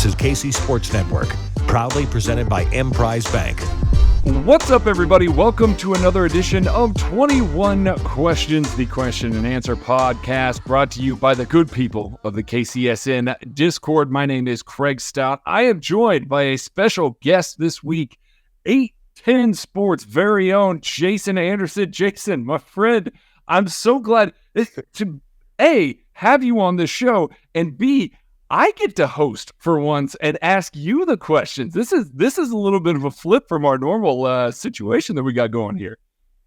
is KC Sports Network, proudly presented by Emprise Bank. What's up, everybody? Welcome to another edition of 21 Questions, the question and answer podcast brought to you by the good people of the KCSN Discord. My name is Craig Stout. I am joined by a special guest this week, 810 Sports' very own Jason Anderson. Jason, my friend, I'm so glad to A, have you on the show, and B, I get to host for once and ask you the questions. This is a little bit of a flip from our normal situation that we got going here.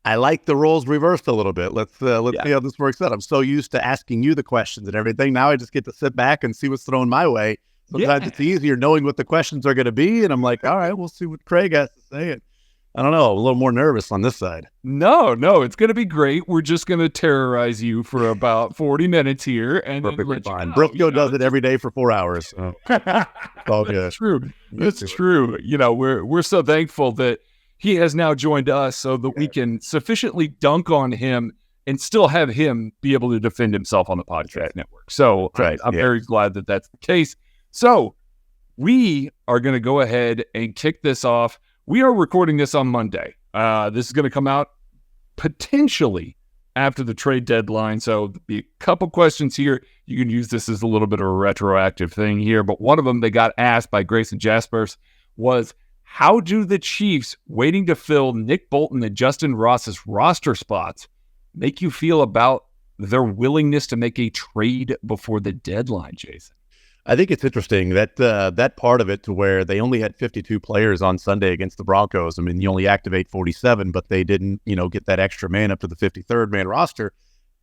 I like the roles reversed a little bit. Let's see how this works out. I'm so used to asking you the questions and everything. Now I just get to sit back and see what's thrown my way. Sometimes it's easier knowing what the questions are going to be, and I'm like, all right, we'll see what Craig has to say. And I don't know, I'm a little more nervous on this side. No, it's going to be great. We're just going to terrorize you for about 40 minutes here. And perfectly fine. Briscoe does it every day for 4 hours. So. All good. That's true. It's true. You know, we're so thankful that he has now joined us so that we can sufficiently dunk on him and still have him be able to defend himself on the podcast network. So I'm very glad that that's the case. So we are going to go ahead and kick this off. We are recording this on Monday. This is going to come out potentially after the trade deadline. So there'll be a couple questions here. You can use this as a little bit of a retroactive thing here. But one of them they got asked by Grayson Jaspers was, how do the Chiefs waiting to fill Nick Bolton and Justin Ross's roster spots make you feel about their willingness to make a trade before the deadline, Jason? I think it's interesting that that part of it to where they only had 52 players on Sunday against the Broncos. I mean, you only activate 47, but they didn't, get that extra man up to the 53rd man roster.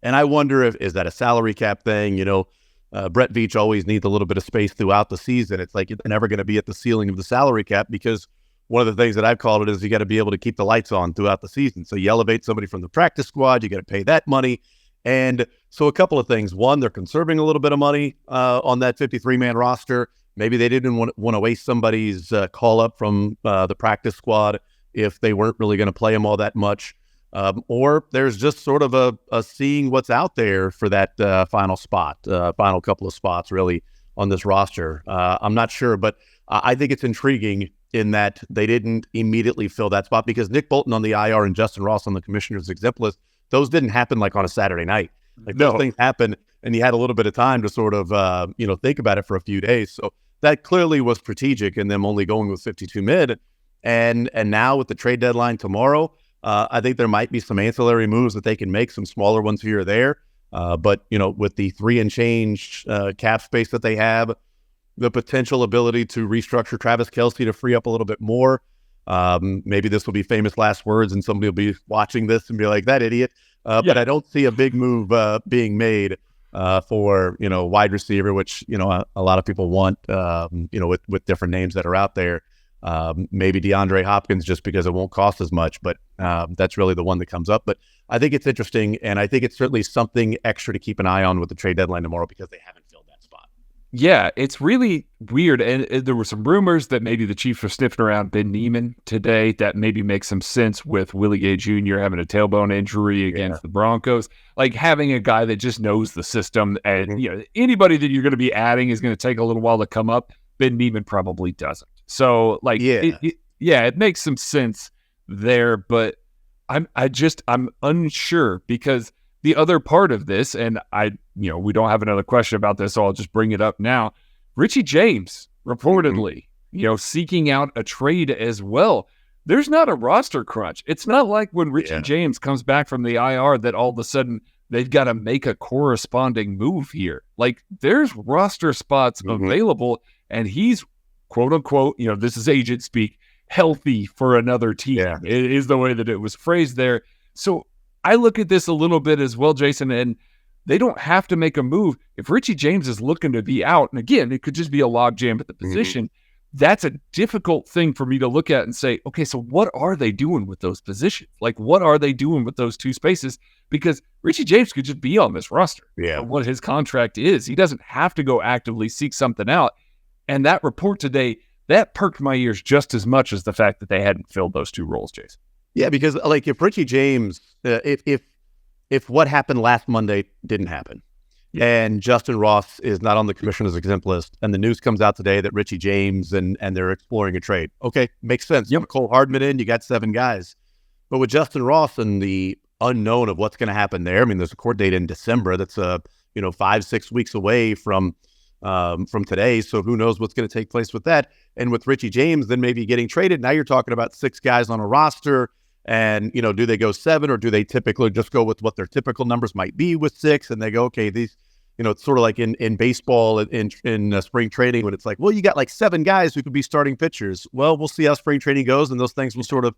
And I wonder is that a salary cap thing? Brett Veach always needs a little bit of space throughout the season. It's like you're never going to be at the ceiling of the salary cap because one of the things that I've called it is you got to be able to keep the lights on throughout the season. So you elevate somebody from the practice squad, you got to pay that money. And so a couple of things. One, they're conserving a little bit of money on that 53-man roster. Maybe they didn't want to waste somebody's call up from the practice squad if they weren't really going to play them all that much. Or there's just sort of a seeing what's out there for that final couple of spots really on this roster. I'm not sure, but I think it's intriguing in that they didn't immediately fill that spot because Nick Bolton on the IR and Justin Ross on the commissioner's exempt list, those didn't happen like on a Saturday night. Those things happen, and you had a little bit of time to sort of, think about it for a few days. So that clearly was strategic in them only going with 52 mid. And now with the trade deadline tomorrow, I think there might be some ancillary moves that they can make, some smaller ones here or there. But with the 3 and change cap space that they have, the potential ability to restructure Travis Kelce to free up a little bit more. Maybe this will be famous last words and somebody will be watching this and be like, that idiot. But I don't see a big move being made for, wide receiver, which, a lot of people want, with different names that are out there. Maybe DeAndre Hopkins just because it won't cost as much, but that's really the one that comes up. But I think it's interesting, and I think it's certainly something extra to keep an eye on with the trade deadline tomorrow because they haven't filled that spot. Yeah, it's really weird. And there were some rumors that maybe the Chiefs were sniffing around Ben Niemann today. That maybe makes some sense with Willie Gay Jr. having a tailbone injury against the Broncos. Like having a guy that just knows the system and anybody that you're going to be adding is going to take a little while to come up. Ben Niemann probably doesn't. So it makes some sense there, but I'm unsure because the other part of this, and we don't have another question about this, so I'll just bring it up now. Richie James reportedly, seeking out a trade as well. There's not a roster crunch. It's not like when Richie James comes back from the IR that all of a sudden they've got to make a corresponding move here. Like there's roster spots available, and he's quote unquote, this is agent speak, healthy for another team. Yeah. It is the way that it was phrased there. So I look at this a little bit as well, Jason, and they don't have to make a move. If Richie James is looking to be out, and again, it could just be a logjam at the position, that's a difficult thing for me to look at and say, okay, so what are they doing with those positions? Like, what are they doing with those two spaces? Because Richie James could just be on this roster. Yeah. What his contract is. He doesn't have to go actively seek something out. And that report today, that perked my ears just as much as the fact that they hadn't filled those two roles, Jason. Yeah, because like if Richie James, if what happened last Monday didn't happen, and Justin Ross is not on the commissioner's exempt list, and the news comes out today that Richie James and they're exploring a trade. Okay, makes sense. Yep. Cole Hardman in, you got 7 guys. But with Justin Ross and the unknown of what's going to happen there, I mean, there's a court date in December that's 5-6 weeks away from today. So who knows what's going to take place with that? And with Richie James, then maybe getting traded. Now you're talking about 6 guys on a roster. And, do they go 7 or do they typically just go with what their typical numbers might be with 6? And they go, okay, these, it's sort of like in baseball in spring training when it's like, well, you got like 7 guys who could be starting pitchers. Well, we'll see how spring training goes. And those things will sort of,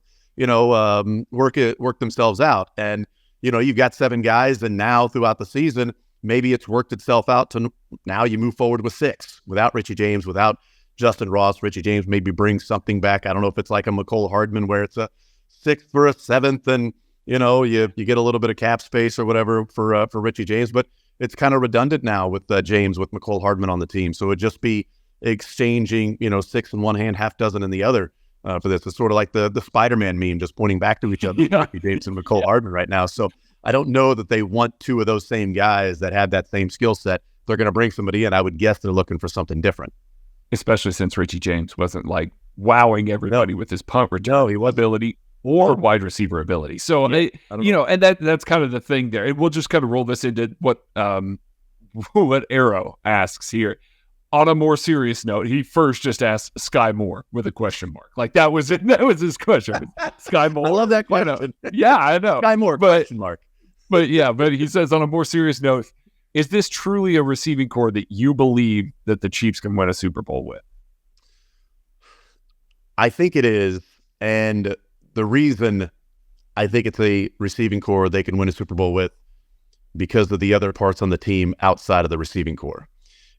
work themselves out. And, you've got 7 guys. And now throughout the season, maybe it's worked itself out to now you move forward with 6 without Richie James, without Justin Ross. Richie James maybe brings something back. I don't know if it's like a McCole Hardman where it's a 6th for a 7th and, you get a little bit of cap space or whatever for Richie James. But it's kind of redundant now with James, with McCole Hardman on the team. So it'd just be exchanging, 6 in one hand, half dozen in the other for this. It's sort of like the Spider-Man meme, just pointing back to each other, Richie James and McCole Hardman right now. So I don't know that they want 2 of those same guys that have that same skill set. They're going to bring somebody in. I would guess they're looking for something different. Especially since Richie James wasn't like wowing everybody with his punt return ability or wide receiver ability. So, and that's kind of the thing there. And we'll just kind of roll this into what Arrow asks here. On a more serious note, he first just asked Sky Moore with a question mark. Like that was it. That was his question. Sky Moore. I love that question. Yeah, I know. Sky Moore question mark. But he says on a more serious note, is this truly a receiving core that you believe that the Chiefs can win a Super Bowl with? I think it is. And the reason I think it's a receiving core they can win a Super Bowl with because of the other parts on the team outside of the receiving core.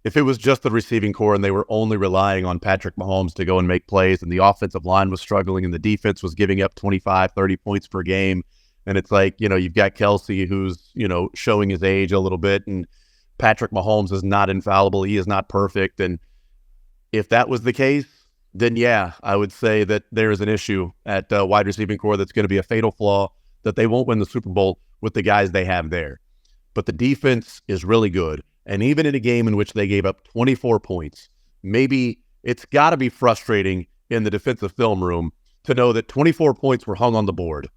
If it was just the receiving core and they were only relying on Patrick Mahomes to go and make plays and the offensive line was struggling and the defense was giving up 25, 30 points per game, and it's like, you've got Kelsey who's, showing his age a little bit, and Patrick Mahomes is not infallible. He is not perfect. And if that was the case, then yeah, I would say that there is an issue at wide receiving core that's going to be a fatal flaw, that they won't win the Super Bowl with the guys they have there. But the defense is really good. And even in a game in which they gave up 24 points, maybe it's got to be frustrating in the defensive film room to know that 24 points were hung on the board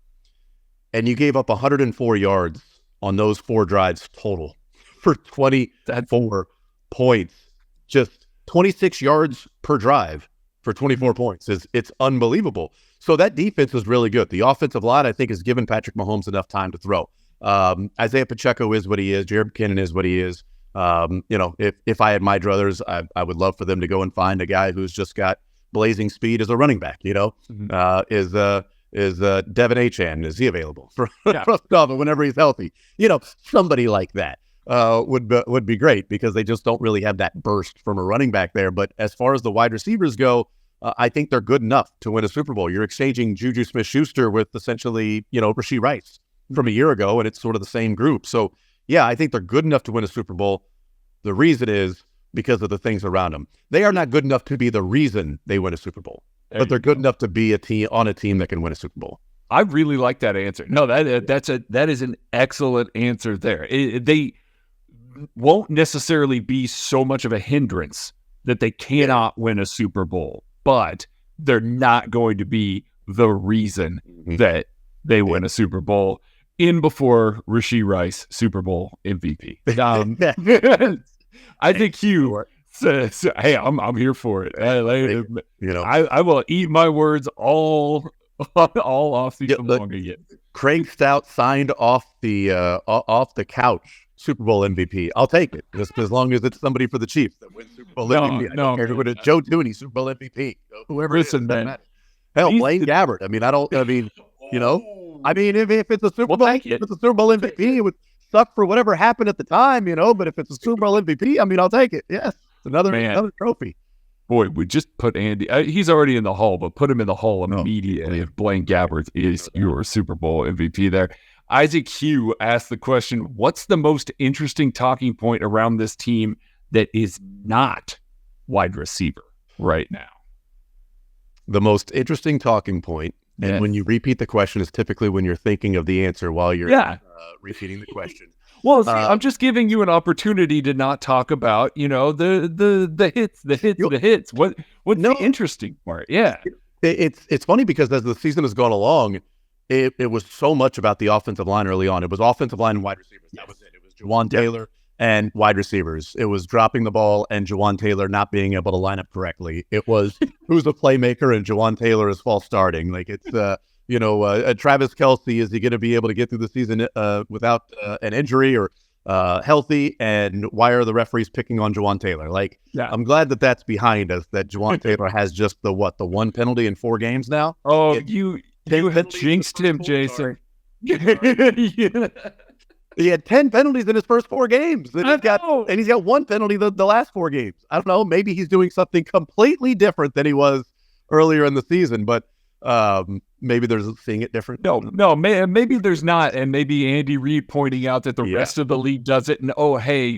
and you gave up 104 yards on those 4 drives total for 24 points. Just 26 yards per drive for 24 points. It's unbelievable. So that defense is really good. The offensive line, I think, has given Patrick Mahomes enough time to throw. Isaiah Pacheco is what he is. Jared McKinnon is what he is. If I had my druthers, I would love for them to go and find a guy who's just got blazing speed as a running back. Is Devin Achane, is he available for whenever he's healthy? Somebody like that would be great, because they just don't really have that burst from a running back there. But as far as the wide receivers go, I think they're good enough to win a Super Bowl. You're exchanging Juju Smith-Schuster with essentially, Rashee Rice from a year ago, and it's sort of the same group. So yeah, I think they're good enough to win a Super Bowl. The reason is because of the things around them. They are not good enough to be the reason they win a Super Bowl, but they're good enough to be a team that can win a Super Bowl. I really like that answer. No, that is an excellent answer there. They won't necessarily be so much of a hindrance that they cannot win a Super Bowl, but they're not going to be the reason that they win a Super Bowl. In before Rashee Rice, Super Bowl MVP. I think Hugh says, "Hey, I'm here for it. I will eat my words all off season long again." Craig Stout signed off the couch Super Bowl MVP. I'll take it, just as long as it's somebody for the Chiefs that wins Super Bowl MVP. I don't care who it is. Joe Tooney, Super Bowl MVP. Whoever it is, doesn't matter. Hell, Blaine Gabbert. If it's a Super Bowl, if it's a Super Bowl MVP, it would suck for whatever happened at the time, But if it's a Super Bowl MVP, I'll take it. Yes, it's another trophy. Boy, we just put Andy. He's already in the Hall, but put him in the Hall immediately if Blaine Gabbert is your Super Bowl MVP there. Isaac Hugh asked the question: what's the most interesting talking point around this team that is not wide receiver right now? The most interesting talking point. And when you repeat the question is typically when you're thinking of the answer while you're repeating the question. Well, see, I'm just giving you an opportunity to not talk about, the hits. What's the interesting part? Yeah. It's funny because as the season has gone along, it was so much about the offensive line early on. It was offensive line and wide receivers. That was it. It was Juwan Taylor and wide receivers. It was dropping the ball and Juwan Taylor not being able to line up correctly. It was who's a playmaker and Juwan Taylor is false starting. Like it's Travis Kelce, is he going to be able to get through the season without an injury or healthy? And why are the referees picking on Juwan Taylor? I'm glad that that's behind us, that Juwan Taylor has just the one penalty in 4 games now. Oh, you have jinxed him, Jason. He had 10 penalties in his first 4 games. And he's got 1 penalty the last 4 games. I don't know. Maybe he's doing something completely different than he was earlier in the season, but maybe there's seeing it different. No, maybe there's not. And maybe Andy Reid pointing out that the rest of the league does it. And,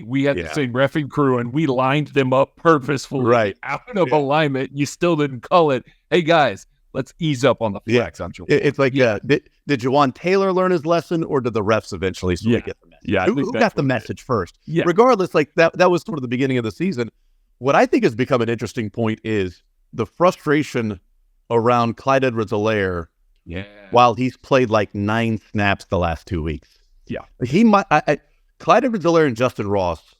we had the same reffing crew and we lined them up purposefully out of alignment. You still didn't call it. Hey, guys, let's ease up on the flex. It's like, did Juwan Taylor learn his lesson, or did the refs eventually get the message? Yeah, who got the message first? Yeah. Regardless, that was sort of the beginning of the season. What I think has become an interesting point is the frustration around Clyde Edwards-Helaire. Yeah. While he's played 9 snaps the last 2 weeks. Yeah. He might. Clyde Edwards-Helaire and Justin Ross.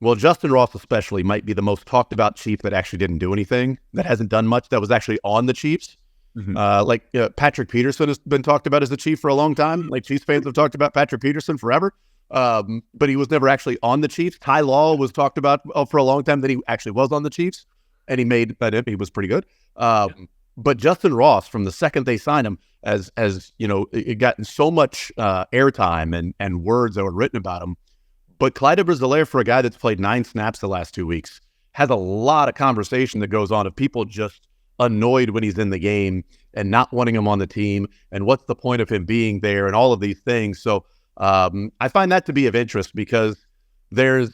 Well, Justin Ross especially might be the most talked about Chief that actually didn't do anything, that hasn't done much, that was actually on the Chiefs. Mm-hmm. Patrick Peterson has been talked about as the Chief for a long time. Chiefs fans have talked about Patrick Peterson forever, but he was never actually on the Chiefs. Ty Law was talked about for a long time that he actually was on the Chiefs, and he was pretty good. But Justin Ross, from the second they signed him, as it gotten so much airtime and words that were written about him. But Clyde Edwards-Helaire, for a guy that's played 9 snaps the last 2 weeks, has a lot of conversation that goes on of people just annoyed when he's in the game and not wanting him on the team, and what's the point of him being there, and all of these things. So I find that to be of interest because there's,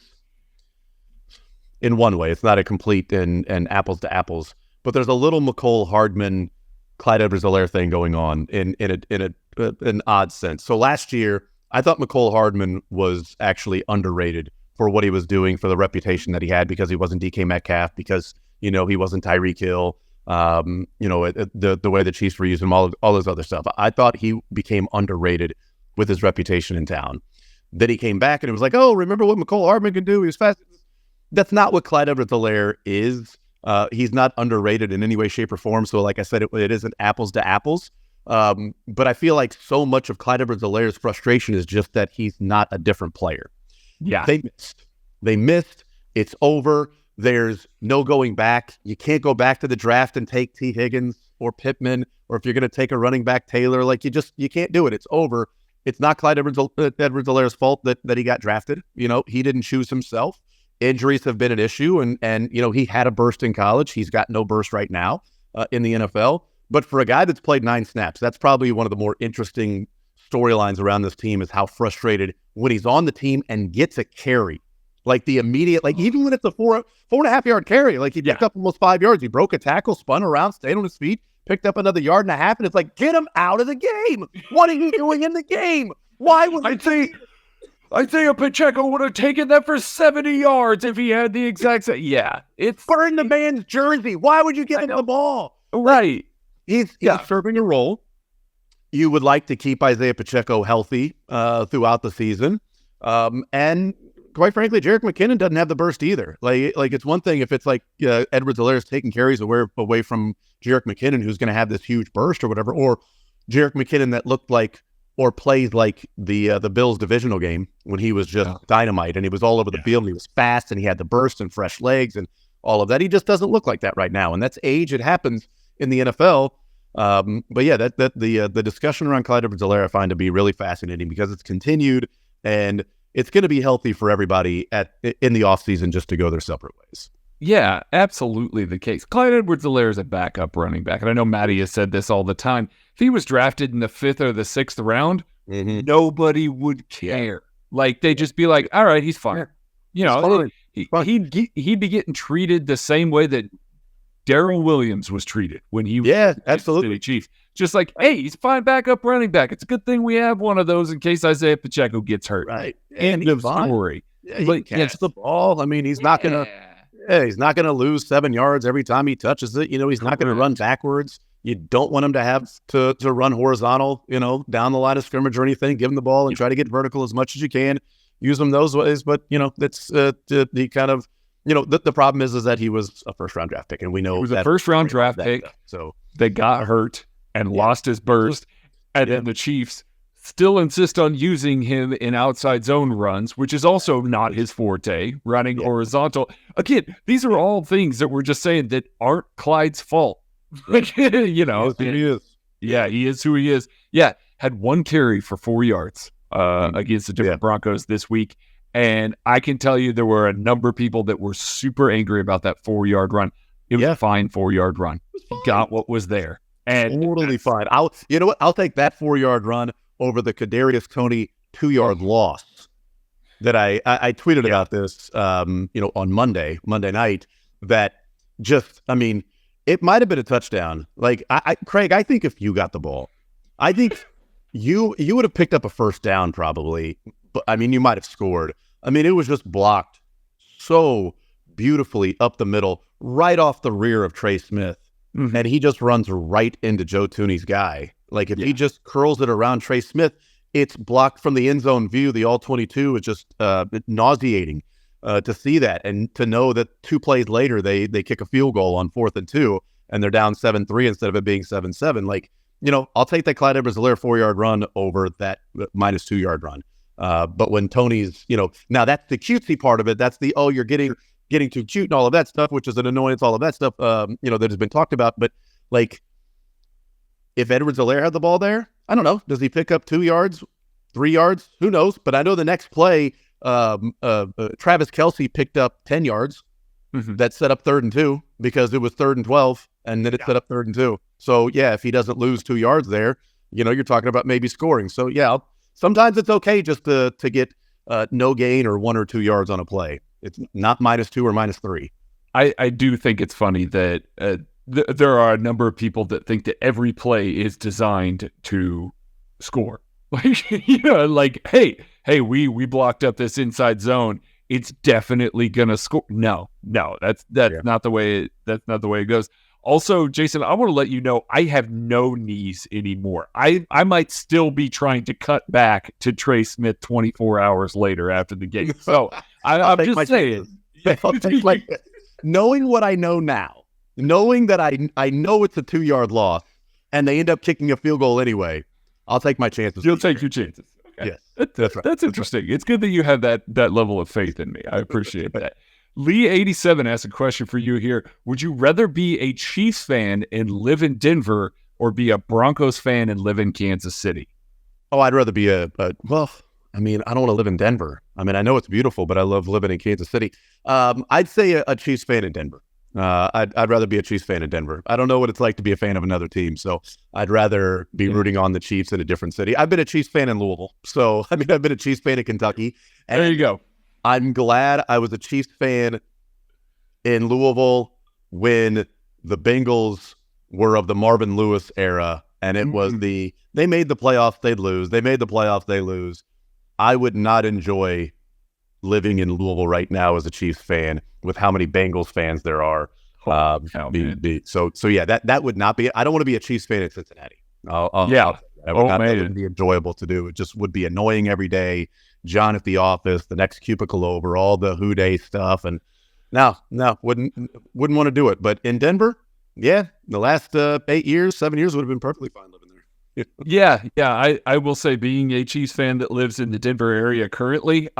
in one way, it's not a complete and apples to apples, but there's a little McCole Hardman, Clyde Edwards-Helaire thing going on in an odd sense. So last year, I thought McCole Hardman was actually underrated for what he was doing, for the reputation that he had, because he wasn't DK Metcalf, because he wasn't Tyreek Hill, the way the Chiefs were using him, all this other stuff. I thought he became underrated with his reputation in town. Then he came back and it was like, oh, remember what McCole Hardman can do? He was fast. That's not what Clyde Edwards-Helaire is. He's not underrated in any way, shape, or form. So like I said, it isn't apples to apples. But I feel like so much of Clyde Edwards-Helaire's frustration is just that he's not a different player. Yeah. They missed. It's over. There's no going back. You can't go back to the draft and take T. Higgins or Pittman, or if you're going to take a running back, Taylor, you can't do it. It's over. It's not Clyde Edwards-Helaire's fault that he got drafted. He didn't choose himself. Injuries have been an issue, and he had a burst in college. He's got no burst right now in the NFL. But for a guy that's played 9 snaps, that's probably one of the more interesting storylines around this team, is how frustrated when he's on the team and gets a carry. The immediate, even when it's a 4.5 yard carry, he picked up almost 5 yards. He broke a tackle, spun around, stayed on his feet, picked up another 1.5 yards, and it's like, get him out of the game. What are you doing in the game? Why would Isaiah Pacheco would have taken that for 70 yards if he had the exact same. Yeah. It's burn the man's jersey. Why would you give him the ball? Right. He's serving a role. You would like to keep Isaiah Pacheco healthy throughout the season. And quite frankly, Jerick McKinnon doesn't have the burst either. It's one thing if it's Edwards-Helaire is taking carries away from Jerick McKinnon, who's going to have this huge burst or whatever, or Jerick McKinnon that looked like or plays like the Bills divisional game when he was just dynamite and he was all over the field and he was fast and he had the burst and fresh legs and all of that. He just doesn't look like that right now, and that's age. It happens in the NFL. But yeah, the discussion around Clyde Edwards-Helaire I find to be really fascinating because it's continued and it's going to be healthy for everybody in the offseason just to go their separate ways. Yeah, absolutely the case. Clyde Edwards-Helaire is a backup running back, and I know Matty has said this all the time. If he was drafted in the 5th or the 6th round, nobody would care. They'd just be like, all right, he's fine. He'd be getting treated the same way that Darrell Williams was treated when he was absolutely City Chief. just like, hey, he's a fine backup running back. It's a good thing we have one of those in case Isaiah Pacheco gets hurt. Right. End of story. Yeah, he catches the ball. I mean, he's not gonna lose 7 yards every time he touches it. He's not gonna run backwards. You don't want him to have to run horizontal, down the line of scrimmage or anything. Give him the ball and try to get vertical as much as you can. Use them those ways. But, that's the kind of, the problem is that he was a first-round draft pick. And we know he was a first-round draft pick. So they got hurt and lost his burst. And then the Chiefs still insist on using him in outside zone runs, which is also not his forte, running horizontal. Again, these are all things that we're just saying that aren't Clyde's fault. He is. Yeah, he is who he is. Yeah, had 1 carry for 4 yards against the different Broncos this week. And I can tell you there were a number of people that were super angry about that 4-yard run. It was a fine 4-yard run. He got what was there. And totally fine. I'll take that 4-yard run over the Kadarius Toney 2-yard loss that I tweeted about this, on Monday night, that it might have been a touchdown. Like, Craig, I think if you got the ball, I think you would have picked up a first down probably. But, you might have scored. It was just blocked so beautifully up the middle, right off the rear of Trey Smith. Mm-hmm. And he just runs right into Joe Thuney's guy. Like, if he just curls it around Trey Smith, it's blocked from the end zone view. The all-22 is just nauseating. To see that and to know that 2 plays later they kick a field goal on 4th and 2 and they're down 7-3 instead of it being 7-7. Like, I'll take that Clyde Edwards-Helaire 4-yard run over that minus 2-yard run. But when Tony's, now that's the cutesy part of it. That's the, you're getting too cute and all of that stuff, which is an annoyance, all of that stuff, that has been talked about. But like, if Edwards-Helaire had the ball there, I don't know. Does he pick up 2 yards, 3 yards? Who knows? But I know the next play, Travis Kelce picked up 10 yards. Mm-hmm. That set up 3rd and 2 because it was 3rd and 12, and then it set up 3rd and 2. So if he doesn't lose 2 yards there, you're talking about maybe scoring. So sometimes it's okay just to get no gain or 1 or 2 yards on a play. It's not minus 2 or minus 3. I do think it's funny that there are a number of people that think that every play is designed to score. Like, hey, we blocked up this inside zone. It's definitely gonna score. No, that's not the way. That's not the way it goes. Also, Jason, I want to let you know I have no knees anymore. I might still be trying to cut back to Trey Smith 24 hours later after the game. So I'm just saying. Knowing what I know now, knowing that I know it's a 2-yard loss, and they end up kicking a field goal anyway, I'll take my chances. You'll take your chances. Okay. Yes, that's right. That's interesting. It's good that you have that level of faith in me. I appreciate that. Lee87 asks a question for you here. Would you rather be a Chiefs fan and live in Denver or be a Broncos fan and live in Kansas City? Oh, I'd rather be I don't want to live in Denver. I know it's beautiful, but I love living in Kansas City. I'd say a Chiefs fan in Denver. I'd rather be a Chiefs fan in Denver. I don't know what it's like to be a fan of another team, so I'd rather be rooting on the Chiefs in a different city. I've been a Chiefs fan in Louisville, so I've been a Chiefs fan in Kentucky. And there you go. I'm glad I was a Chiefs fan in Louisville when the Bengals were of the Marvin Lewis era, and it was they made the playoffs, they'd lose. They made the playoffs, they lose. I would not enjoy living in Louisville right now as a Chiefs fan with how many Bengals fans there are. So that would not be. I don't want to be a Chiefs fan in Cincinnati. That would be enjoyable to do. It just would be annoying every day. John at the office, the next cubicle over, all the Who Day stuff, and no, wouldn't want to do it. But in Denver, the last 7 years would have been perfectly fine living there. Yeah. I will say, being a Chiefs fan that lives in the Denver area currently,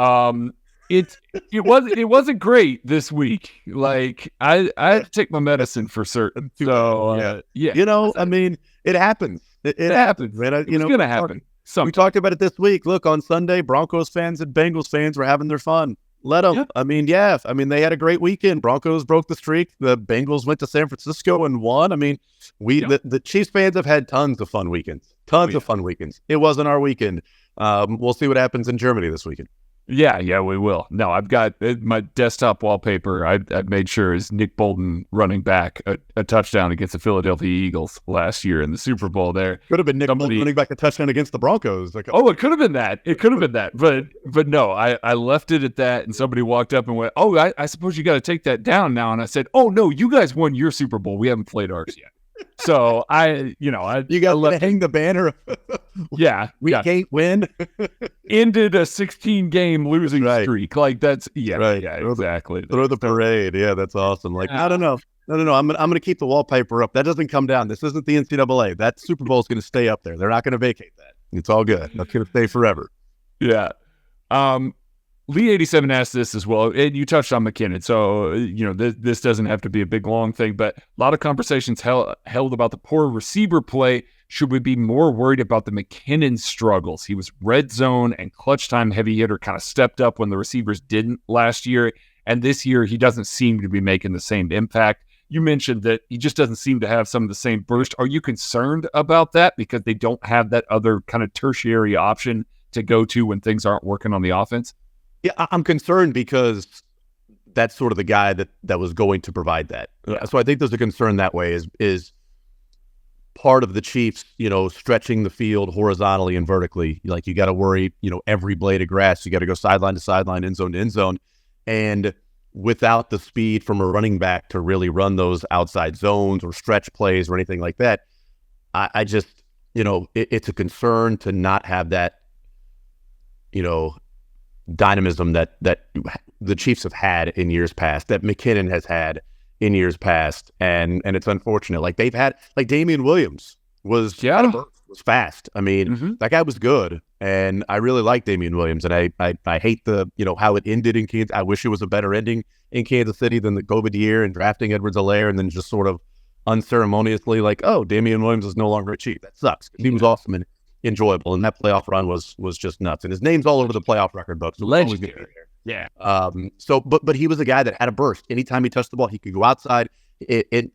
it wasn't great this week. Like, I had to take my medicine for certain. So it happens. It happens, man. It's gonna happen. We talked about it this week. Look, on Sunday, Broncos fans and Bengals fans were having their fun. Let them. Yeah. They had a great weekend. Broncos broke the streak. The Bengals went to San Francisco and won. The Chiefs fans have had tons of fun weekends. Of fun weekends. It wasn't our weekend. We'll see what happens in Germany this weekend. Yeah, we will. No, I've got my desktop wallpaper. I've made sure is Nick Bolton running back a touchdown against the Philadelphia Eagles last year in the Super Bowl. There Could have been Nick Bolton running back a touchdown against the Broncos. It could have been that. It could have been that. But no, I left it at that, and somebody walked up and went, "Oh, I suppose you got to take that down now." And I said, "Oh no, you guys won your Super Bowl. We haven't played ours yet." So you got to hang the banner. We can't win. Ended a 16-game losing right. streak. Like that's right. Yeah, exactly. Throw the parade. Yeah, that's awesome. Like I don't know. No. I'm going to keep the wallpaper up. That doesn't come down. This isn't the NCAA. That Super Bowl is going to stay up there. They're not going to vacate that. It's all good. That's going to stay forever. Yeah. Lee87 asked this as well, and you touched on McKinnon. So, this doesn't have to be a big, long thing, but a lot of conversations held about the poor receiver play. Should we be more worried about the McKinnon struggles? He was red zone and clutch time heavy hitter, kind of stepped up when the receivers didn't last year. And this year, he doesn't seem to be making the same impact. You mentioned that he just doesn't seem to have some of the same burst. Are you concerned about that because they don't have that other kind of tertiary option to go to when things aren't working on the offense? Yeah, I'm concerned because that's sort of the guy that was going to provide that. Yeah. So I think there's a concern that way is part of the Chiefs, stretching the field horizontally and vertically. Like you got to worry, every blade of grass, you got to go sideline to sideline, end zone to end zone. And without the speed from a running back to really run those outside zones or stretch plays or anything like that, I just, it's a concern to not have that, dynamism that the Chiefs have had in years past, that McKinnon has had in years past, and it's unfortunate. Like they've had, like Damian Williams was fast. I mean, that guy was good, and I really like Damian Williams, and I hate the how it ended in Kansas. I wish it was a better ending in Kansas City than the COVID year and drafting Edwards-Helaire and then just sort of unceremoniously like, oh, Damian Williams is no longer a Chief. That sucks. He was awesome and enjoyable, and that playoff run was just nuts, and his name's all over the playoff record books. So legendary. Yeah. But he was a guy that had a burst. Anytime he touched the ball, he could go outside,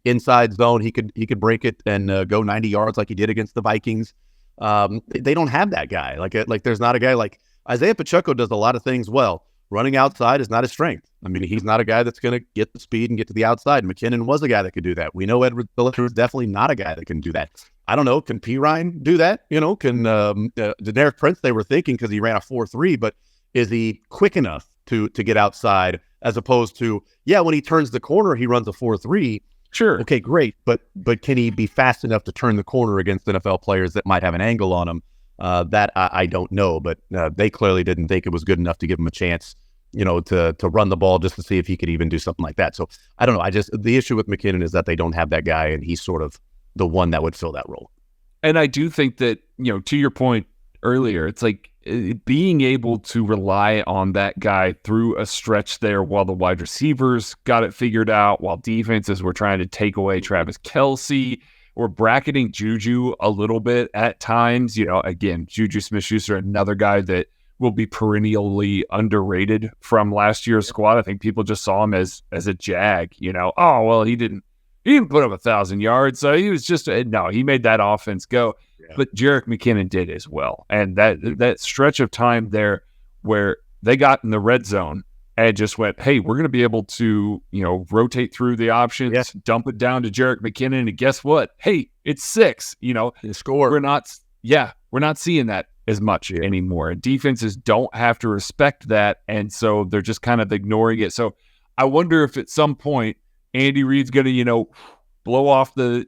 inside zone. He could break it and go 90 yards like he did against the Vikings. They don't have that guy. Like there's not a guy like Isaiah Pacheco does a lot of things well. Running outside is not his strength. I mean, he's not a guy that's going to get the speed and get to the outside. McKinnon was a guy that could do that. We know Edwards-Helaire is definitely not a guy that can do that. I don't know. Can P. Ryan do that? Can Deneric Prince, they were thinking because he ran a 4.3, but is he quick enough to get outside as opposed to, when he turns the corner, he runs a 4.3. Sure. Okay, great. But can he be fast enough to turn the corner against NFL players that might have an angle on him? That I don't know, but they clearly didn't think it was good enough to give him a chance, to run the ball just to see if he could even do something like that. So I don't know. The issue with McKinnon is that they don't have that guy, and he's sort of the one that would fill that role. And I do think that, to your point earlier, it's like being able to rely on that guy through a stretch there while the wide receivers got it figured out, while defenses were trying to take away Travis Kelce, or bracketing Juju a little bit at times. Again, Juju Smith-Schuster, another guy that will be perennially underrated from last year's squad. I think people just saw him as a jag, he didn't put up 1,000 yards. So he was he made that offense go. Yeah. But Jerick McKinnon did as well. And that stretch of time there where they got in the red zone and just went, hey, we're going to be able to, rotate through the options, dump it down to Jerick McKinnon. And guess what? Hey, it's 6, score. We're not seeing that as much anymore. And defenses don't have to respect that. And so they're just kind of ignoring it. So I wonder if at some point Andy Reid's going to, blow off the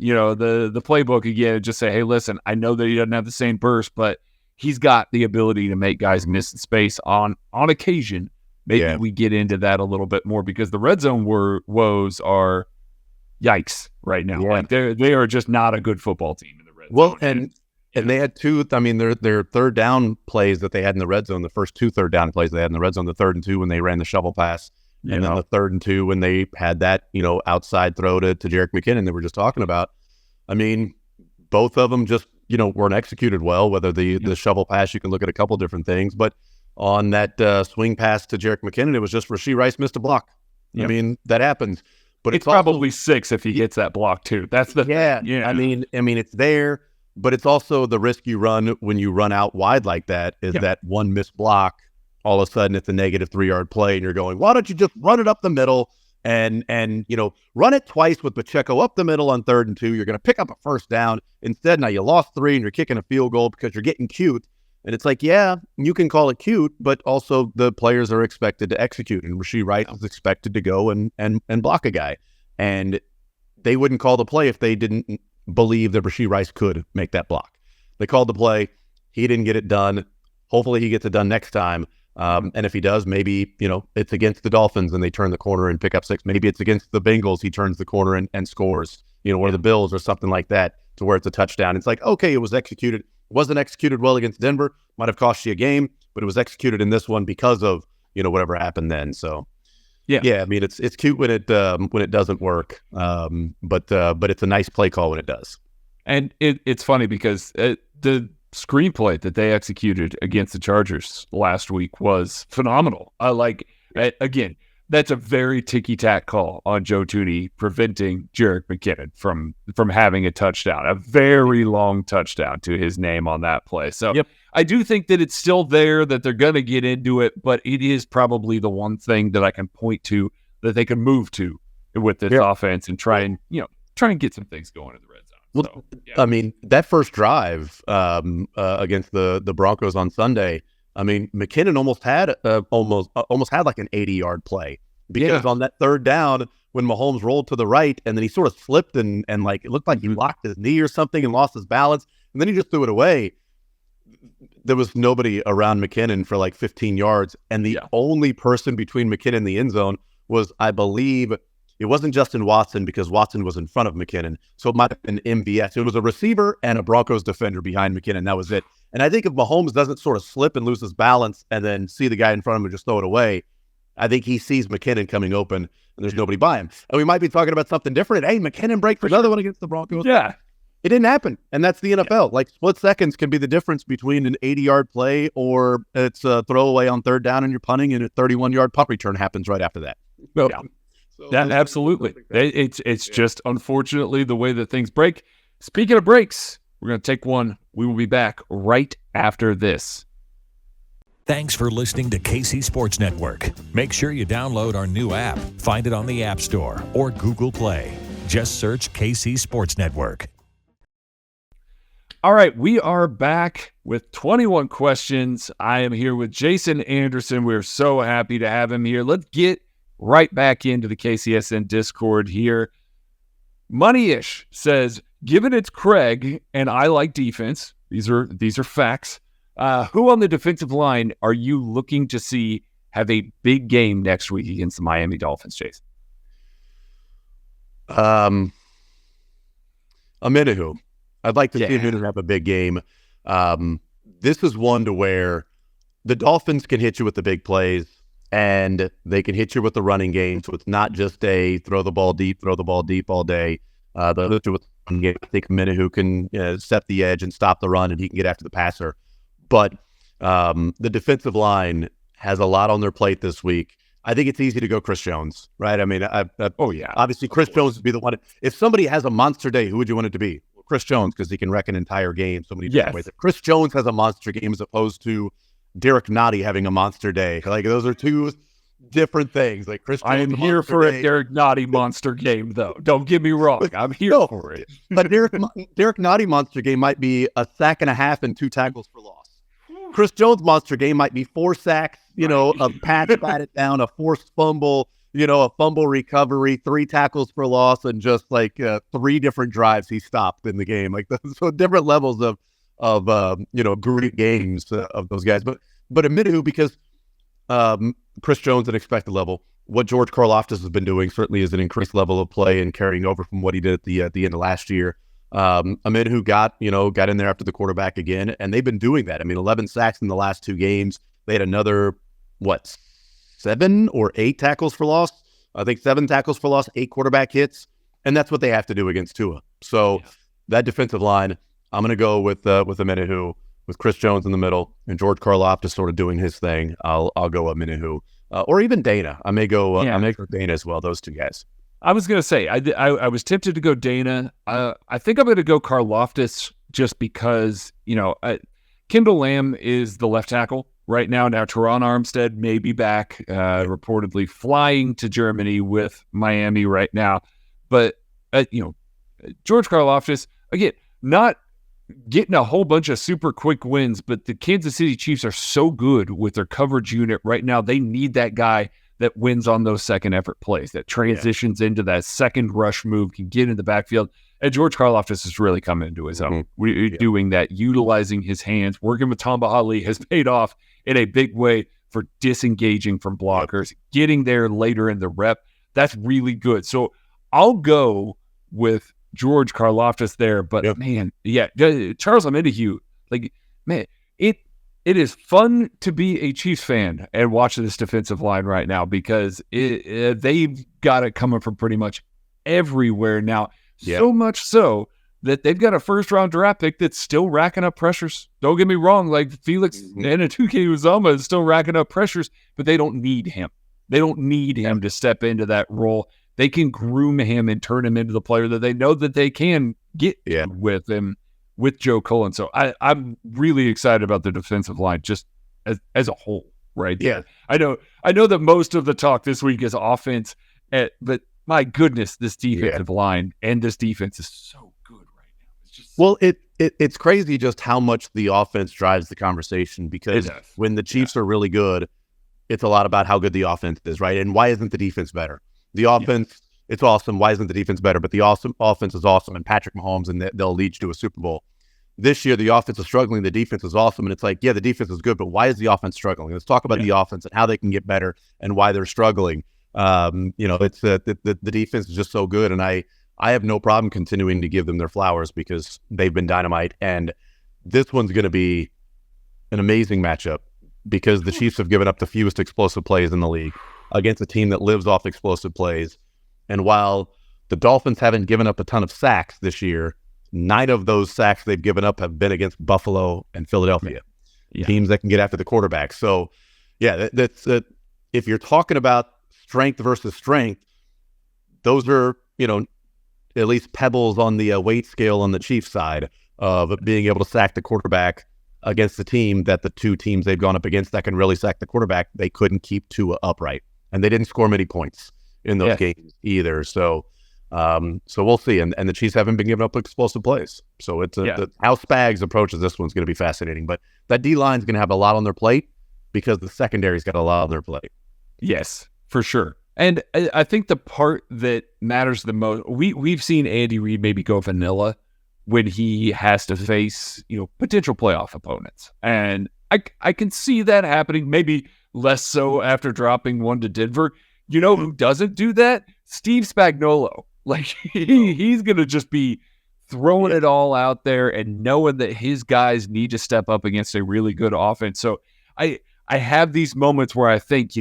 playbook again and just say, hey, listen, I know that he doesn't have the same burst, but he's got the ability to make guys miss in space on occasion. Maybe we get into that a little bit more because the red zone woes are yikes right now. Like they are just not a good football team in the red zone. And they had two, their third down plays that they had in the red zone, the first 2 third down plays they had in the red zone, the 3rd and 2 when they ran the shovel pass. And then the 3rd and 2 when they had that, outside throw to Jerick McKinnon that we're just talking about. I mean, both of them just, weren't executed well, whether the shovel pass, you can look at a couple different things. But on that swing pass to Jerick McKinnon, it was just Rashee Rice missed a block. Yep. I mean, that happens. But it's probably also 6 if he gets that block too. That's the thing. Yeah. I mean, it's there, but it's also the risk you run when you run out wide like that is that one missed block all of a sudden it's a negative 3-yard play, and you're going, why don't you just run it up the middle and run it twice with Pacheco up the middle on 3rd and 2. You're going to pick up a first down. Instead, now you lost 3 and you're kicking a field goal because you're getting cute. And it's like, yeah, you can call it cute, but also the players are expected to execute. And Rashee Rice is expected to go and block a guy. And they wouldn't call the play if they didn't believe that Rashee Rice could make that block. They called the play. He didn't get it done. Hopefully he gets it done next time. And if he does, maybe, it's against the Dolphins and they turn the corner and pick up 6. Maybe it's against the Bengals. He turns the corner and scores, or the Bills or something like that to where it's a touchdown. It's like, okay, it was executed. It wasn't executed well against Denver. Might have cost you a game, but it was executed in this one because of, whatever happened then. So, yeah. I mean, it's cute when it doesn't work. But it's a nice play call when it does. And it's funny because the screenplay that they executed against the Chargers last week was phenomenal. Again, that's a very ticky-tack call on Joe Thuney preventing Jerick McKinnon from having a touchdown, a very long touchdown to his name on that play. So I do think that it's still there, that they're going to get into it, but it is probably the one thing that I can point to that they can move to with this offense and try and get some things going in the red zone. Well, I mean, that first drive against the Broncos on Sunday, I mean, McKinnon almost had like an 80-yard play because on that 3rd down when Mahomes rolled to the right and then he sort of slipped and like it looked like he locked his knee or something and lost his balance and then he just threw it away. There was nobody around McKinnon for like 15 yards and the only person between McKinnon and the end zone was, I believe, it wasn't Justin Watson because Watson was in front of McKinnon. So it might have been MVS. It was a receiver and a Broncos defender behind McKinnon. That was it. And I think if Mahomes doesn't sort of slip and lose his balance and then see the guy in front of him and just throw it away, I think he sees McKinnon coming open and there's nobody by him. And we might be talking about something different. Hey, McKinnon breaks another one against the Broncos. Yeah. It didn't happen. And that's the NFL. Like split seconds can be the difference between an 80-yard play or it's a throwaway on 3rd down and you're punting and a 31-yard punt return happens right after that. So, absolutely. It's just unfortunately the way that things break. Speaking of breaks, we're going to take one. We will be back right after this. Thanks for listening to KC Sports Network. Make sure you download our new app. Find it on the App Store or Google Play. Just search KC Sports Network. All right, we are back with 21 questions. I am here with Jason Anderson. We're so happy to have him here. Let's get right back into the KCSN Discord here. Moneyish says, given it's Craig and I like defense, these are facts. Who on the defensive line are you looking to see have a big game next week against the Miami Dolphins, Jason? Amenahu. I'd like to see him have a big game. This is one to where the Dolphins can hit you with the big plays and they can hit you with the running game. So it's not just a throw the ball deep all day. They'll hit you with the running game. I think Amenahu can set the edge and stop the run and he can get after the passer. But the defensive line has a lot on their plate this week. I think it's easy to go Chris Jones, right? I mean, obviously Chris Jones would be the one. If somebody has a monster day, who would you want it to be? Well, Chris Jones, because he can wreck an entire game so many different ways. If Chris Jones has a monster game as opposed to Derek Nottie having a monster day. Like those are two different things. Like Chris Jones, I am here for a Derek Nottie monster game, though. Don't get me wrong. I'm here for it. But Derek Nottie monster game might be a sack and a half and 2 tackles for loss. Chris Jones monster game might be 4 sacks, a pass batted down, a forced fumble, a fumble recovery, 3 tackles for loss, and just like 3 different drives he stopped in the game. Like so different levels of great games of those guys. But Amenahu, because Chris Jones at expected level, what George Karlaftis has been doing certainly is an increased level of play and carrying over from what he did at the end of last year. Amenahu got in there after the quarterback again, and they've been doing that. I mean, 11 sacks in the last 2 games. They had another 7 or 8 tackles for loss. I think 7 tackles for loss, 8 quarterback hits, and that's what they have to do against Tua. So that defensive line, I'm going to go with Amenahu, with Chris Jones in the middle and George Karlaftis sort of doing his thing. I'll go Amenahu, or even Dana. I may go Dana as well. Those 2 guys. I was going to say, I was tempted to go Dana. I think I'm going to go Karlaftis just because, Kendall Lamb is the left tackle right now. Now, Teron Armstead may be back, reportedly flying to Germany with Miami right now. But, George Karlaftis, again, not getting a whole bunch of super quick wins, but the Kansas City Chiefs are so good with their coverage unit right now. They need that guy that wins on those second effort plays, that transitions into that second rush move, can get in the backfield. And George Karlaftis is really coming into his own. Doing that, utilizing his hands, working with Tamba Ali has paid off in a big way for disengaging from blockers, getting there later in the rep. That's really good. So I'll go with George Karlaftis there, but Charles Omenihu, it is fun to be a Chiefs fan and watch this defensive line right now because they've got it coming from pretty much everywhere now. So much so that they've got a first-round draft pick that's still racking up pressures. Don't get me wrong, like Felix Anatuke-Uzomah is still racking up pressures, but they don't need him. They don't need him to step into that role. They can groom him and turn him into the player that they know that they can get with him, with Joe Cullen. So I'm really excited about the defensive line just as a whole, right? Yeah. I know that most of the talk this week is offense, but my goodness, this defensive line and this defense is so good right now. It's just it's crazy just how much the offense drives the conversation because when the Chiefs are really good, it's a lot about how good the offense is, right? And why isn't the defense better? The offense, it's awesome. Why isn't the defense better? But the offense is awesome, and Patrick Mahomes, and they'll lead you to a Super Bowl. This year, the offense is struggling. The defense is awesome. And it's like, the defense is good, but why is the offense struggling? Let's talk about the offense and how they can get better and why they're struggling. It's the defense is just so good. And I have no problem continuing to give them their flowers because they've been dynamite. And this one's going to be an amazing matchup because the Chiefs have given up the fewest explosive plays in the league against a team that lives off explosive plays. And while the Dolphins haven't given up a ton of sacks this year, 9 of those sacks they've given up have been against Buffalo and Philadelphia, teams that can get after the quarterback. So, that's if you're talking about strength versus strength, those are, at least pebbles on the weight scale on the Chiefs side of being able to sack the quarterback against the team that the two teams they've gone up against that can really sack the quarterback, they couldn't keep Tua upright. And they didn't score many points in those games either. So we'll see. And the Chiefs haven't been giving up explosive plays. So it's how Spags approaches this one's going to be fascinating. But that D-line's going to have a lot on their plate because the secondary's got a lot on their plate. Yes, for sure. And I think the part that matters the most, we've seen Andy Reid maybe go vanilla when he has to face, potential playoff opponents. And I can see that happening, maybe less so after dropping one to Denver. You know who doesn't do that? Steve Spagnuolo. Like, he's going to just be throwing it all out there and knowing that his guys need to step up against a really good offense. So I have these moments where I think,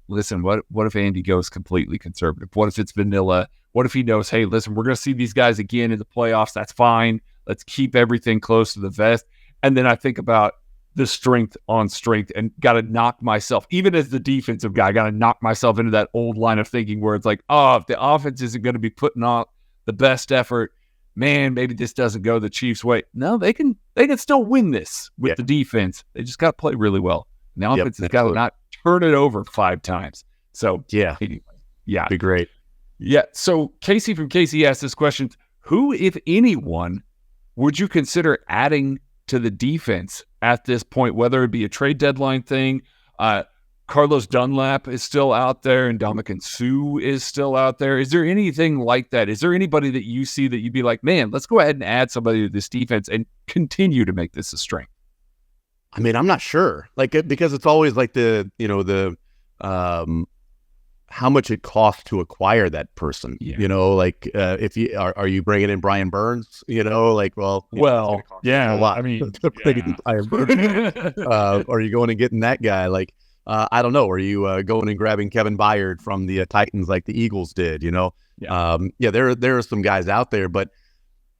listen, what if Andy goes completely conservative? What if it's vanilla? What if he knows, hey, listen, we're going to see these guys again in the playoffs. That's fine. Let's keep everything close to the vest. And then I think about the strength on strength and got to knock myself, even as the defensive guy, got to knock myself into that old line of thinking where it's like, if the offense isn't going to be putting on the best effort, man, maybe this doesn't go the Chiefs' way. No, they can still win this with the defense. They just got to play really well. And the offense has got to not turn it over 5 times. So, anyway, be great. Yeah. So Casey from Casey asked this question: who, if anyone, would you consider adding to the defense at this point, whether it be a trade deadline thing? Carlos Dunlap is still out there and Ndamukong Suh is still out there. Is there anything like that? Is there anybody that you see that you'd be like, man, let's go ahead and add somebody to this defense and continue to make this a strength? I mean, I'm not sure, because it's always like how much it costs to acquire that person, if you are you bringing in Brian Burns, a lot. I mean, Brian Burns. Are you going and getting that guy? I don't know. Are you going and grabbing Kevin Byard from the Titans like the Eagles did? There are some guys out there, but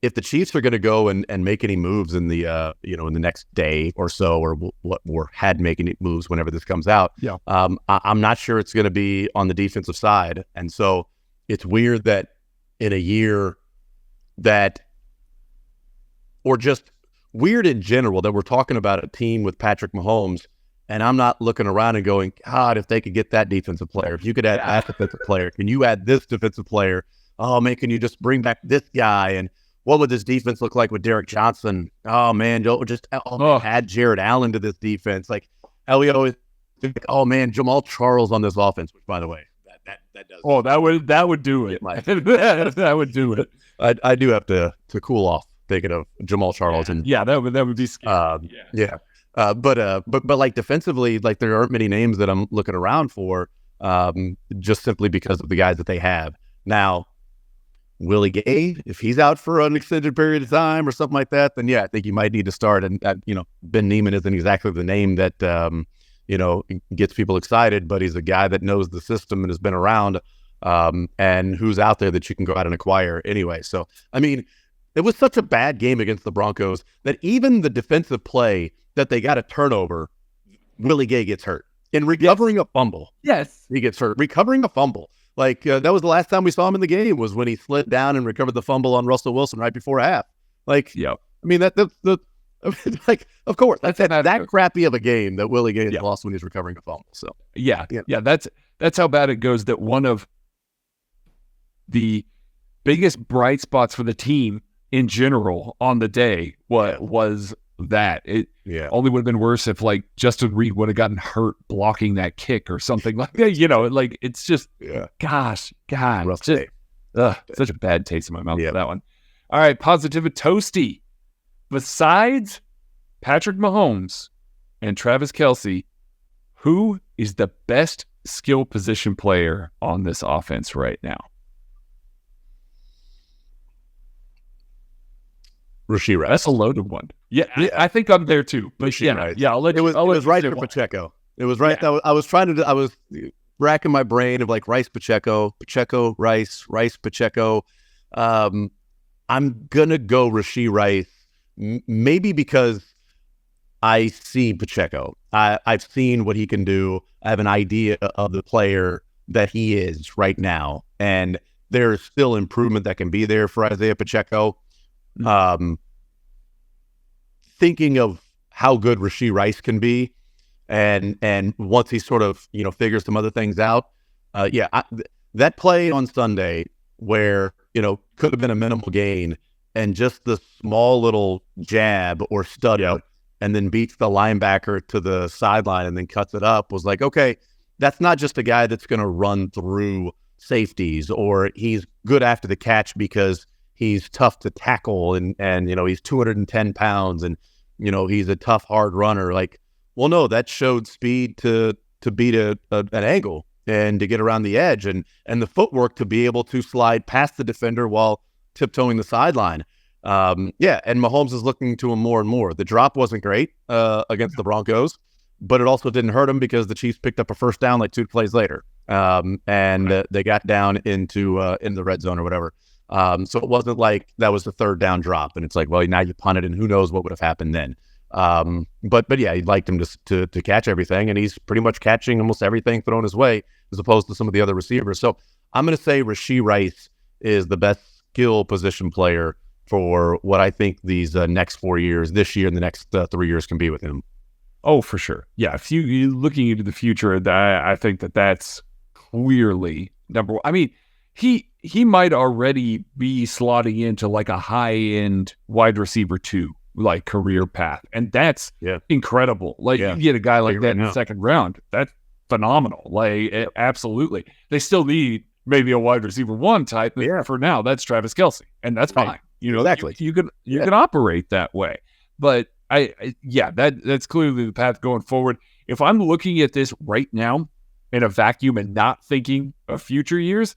if the Chiefs are going to go and make any moves in the in the next day or so, or had making moves whenever this comes out, I'm not sure it's going to be on the defensive side. And so it's weird that in a year or just weird in general, that we're talking about a team with Patrick Mahomes And I'm not looking around and going, God, if they could get that defensive player, if you could add that defensive player, can you add this defensive player? Oh, man, can you just bring back this guy? And what would this defense look like with Derek Johnson? Oh, man, add Jared Allen to this defense. Like, how we always think, oh, man, Jamal Charles on this offense, which, by the way, that does. Oh, that would do it. That would do it. I do have to cool off thinking of Jamal Charles. And that would be scary. But like defensively, like there aren't many names that I'm looking around for, just simply because of the guys that they have. Now, Willie Gay, if he's out for an extended period of time or something like that, then I think you might need to start. And Ben Neiman isn't exactly the name that gets people excited, but he's a guy that knows the system and has been around, and who's out there that you can go out and acquire anyway. So, I mean, it was such a bad game against the Broncos that even the defensive play that they got a turnover, Willie Gay gets hurt. In recovering a fumble. Yes. He gets hurt. Recovering a fumble. Like, that was the last time we saw him in the game, was when he slid down and recovered the fumble on Russell Wilson right before half. Like, I mean, like, of course, that's that crappy of a game that Willie Gay lost when he's recovering a fumble. So, that's how bad it goes, that one of the biggest bright spots for the team in general on the day was that. It only would have been worse if, like, Justin Reed would have gotten hurt blocking that kick or something like that. Like, it's just, God, such a bad taste in my mouth for that one. All right, positive toasty. Besides Patrick Mahomes and Travis Kelce, who is the best skill position player on this offense right now? Rashee Rice. That's a loaded one. Yeah, I think I'm there too. But I'll let you. It was right for Pacheco. It was right. I was racking my brain of like Rice, Pacheco, Rice, Pacheco. I'm gonna go Rashee Rice, maybe because I see Pacheco. I've seen what he can do. I have an idea of the player that he is right now, and there's still improvement that can be there for Isaiah Pacheco. Thinking of how good Rashee Rice can be, and once he sort of figures some other things out, that play on Sunday where could have been a minimal gain, and just the small little jab or study, and then beats the linebacker to the sideline and then cuts it up, was like, okay, that's not just a guy that's going to run through safeties, or he's good after the catch because he's tough to tackle, and he's 210 pounds, and he's a tough, hard runner. Like, well, no, that showed speed to beat an angle and to get around the edge, and the footwork to be able to slide past the defender while tiptoeing the sideline. And Mahomes is looking to him more and more. The drop wasn't great against the Broncos, but it also didn't hurt him because the Chiefs picked up a first down like 2 plays later, they got down into in the red zone or whatever. So it wasn't like that was the third down drop, and it's like, well, now you punted, and who knows what would have happened then. But yeah, he liked him to catch everything, and he's pretty much catching almost everything thrown his way, as opposed to some of the other receivers. So I'm going to say Rashee Rice is the best skill position player for what I think these next 4 years, this year and the next 3 years, can be with him. Oh, for sure. Yeah, if you're looking into the future, I think that's clearly number one. I mean, he might already be slotting into like a high-end wide receiver 2, like, career path. And that's incredible. Like, you get a guy like that in the second round, that's phenomenal. Like, absolutely. They still need maybe a wide receiver 1 type, but for now, that's Travis Kelce. And that's fine. Exactly. You can operate that way. But that's clearly the path going forward. If I'm looking at this right now in a vacuum and not thinking of future years,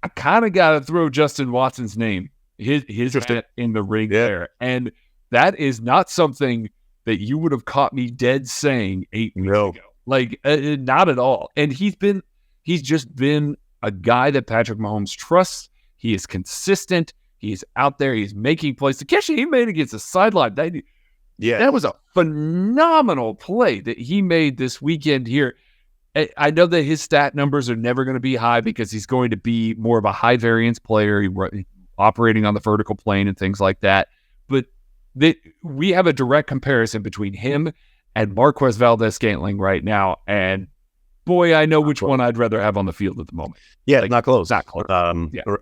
I kind of got to throw Justin Watson's name, his hat in the ring there. And that is not something that you would have caught me dead saying 8 weeks ago. Like, not at all. And he's just been a guy that Patrick Mahomes trusts. He is consistent. He's out there. He's making plays. The catch he made against the sideline, that was a phenomenal play that he made this weekend here. I know that his stat numbers are never going to be high because he's going to be more of a high variance player, operating on the vertical plane and things like that. But we have a direct comparison between him and Marquez Valdez-Scantling right now. And boy, I know which one I'd rather have on the field at the moment. Yeah, like, not close. Not close.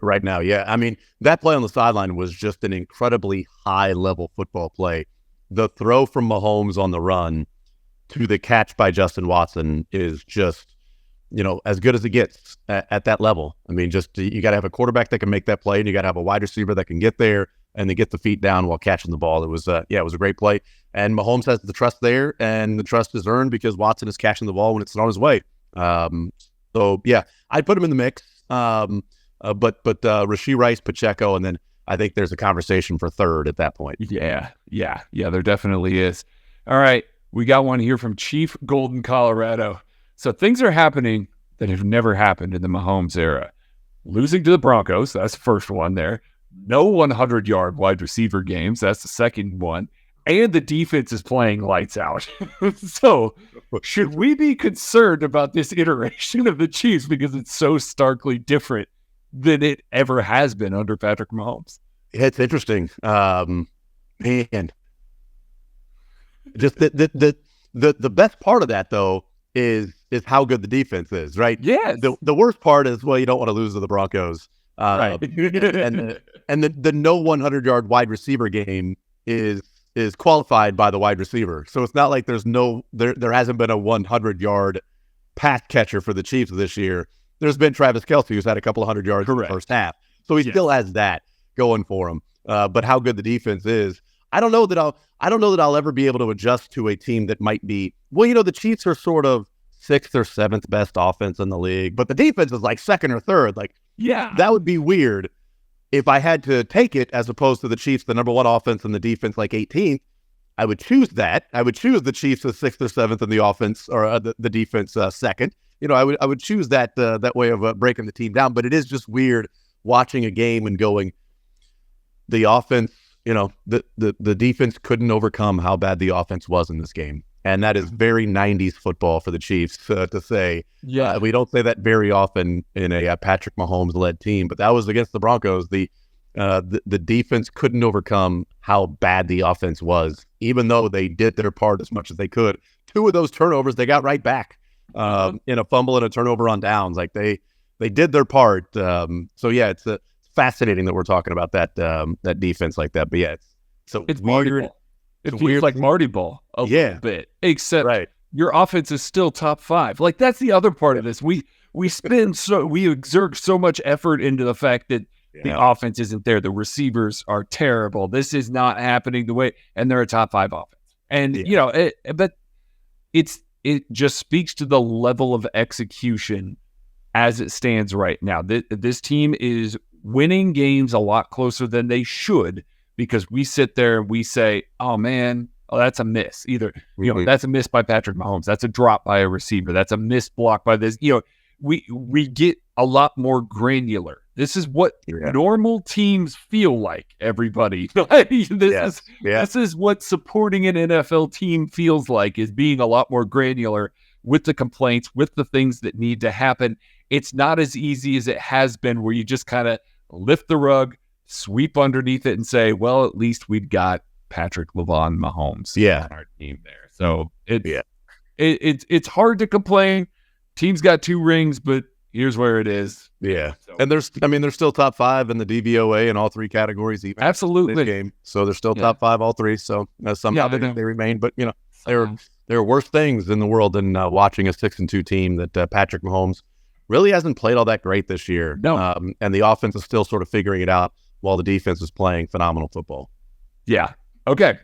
Right now, yeah. I mean, that play on the sideline was just an incredibly high-level football play. The throw from Mahomes on the run to the catch by Justin Watson is just, as good as it gets at that level. I mean, just you got to have a quarterback that can make that play, and you got to have a wide receiver that can get there and then get the feet down while catching the ball. It was a great play. And Mahomes has the trust there, and the trust is earned because Watson is catching the ball when it's on his way. So yeah, I'd put him in the mix. But Rashee Rice, Pacheco, and then I think there's a conversation for third at that point. Yeah, there definitely is. All right, we got one here from Chief Golden, Colorado. So things are happening that have never happened in the Mahomes era. Losing to the Broncos, that's the first one there. No 100-yard wide receiver games, that's the second one. And the defense is playing lights out. So should we be concerned about this iteration of the Chiefs because it's so starkly different than it ever has been under Patrick Mahomes? It's interesting. Man, just the best part of that, though, is how good the defense is, right? Yeah. The worst part is, well, you don't want to lose to the Broncos. Right. and the no 100-yard wide receiver game is qualified by the wide receiver. So it's not like there hasn't been a 100-yard pass catcher for the Chiefs this year. There's been Travis Kelce, who's had a couple of 100 yards in the first half. So he still has that going for him. But how good the defense is, I don't know that I'll ever be able to adjust to a team that might be, well, the Chiefs are sort of 6th or 7th best offense in the league, but the defense is like 2nd or 3rd. Like, yeah, that would be weird if I had to take it as opposed to the Chiefs, the number 1 offense and the defense like 18th. I would choose that. I would choose the Chiefs as 6th or 7th in the offense, or the defense 2nd. I would choose that way of breaking the team down. But it is just weird watching a game and going, the offense, the defense couldn't overcome how bad the offense was in this game. And that is very 90s football for the Chiefs to say. Yeah, we don't say that very often in a Patrick Mahomes-led team, but that was against the Broncos. The defense couldn't overcome how bad the offense was, even though they did their part as much as they could. 2 of those turnovers they got right back in a fumble and a turnover on downs. Like they did their part. So yeah, it's fascinating that we're talking about that defense like that. But yeah, it's weird. It feels like Marty Ball a little bit, except your offense is still top 5. Like, that's the other part of this. We exert so much effort into the fact that the offense isn't there. The receivers are terrible. This is not happening the way, and they're a top 5 offense. And but it just speaks to the level of execution as it stands right now. This team is winning games a lot closer than they should, because we sit there and we say, oh man, that's a miss. Either, that's a miss by Patrick Mahomes. That's a drop by a receiver. That's a missed block by this. We get a lot more granular. This is what normal teams feel like, everybody. This is what supporting an NFL team feels like, is being a lot more granular with the complaints, with the things that need to happen. It's not as easy as it has been, where you just kind of lift the rug, sweep underneath it, and say, well, at least we've got Patrick LeVon Mahomes on our team there. So it's hard to complain. Team's got 2 rings, but here's where it is. Yeah. So, and they're still top 5 in the DVOA in all 3 categories, even absolutely this game. So they're still top 5 all 3. So somehow they remain. But there are worse things in the world than watching a 6-2 team that Patrick Mahomes really hasn't played all that great this year. No. And the offense is still sort of figuring it out while the defense is playing phenomenal football. Yeah. Okay.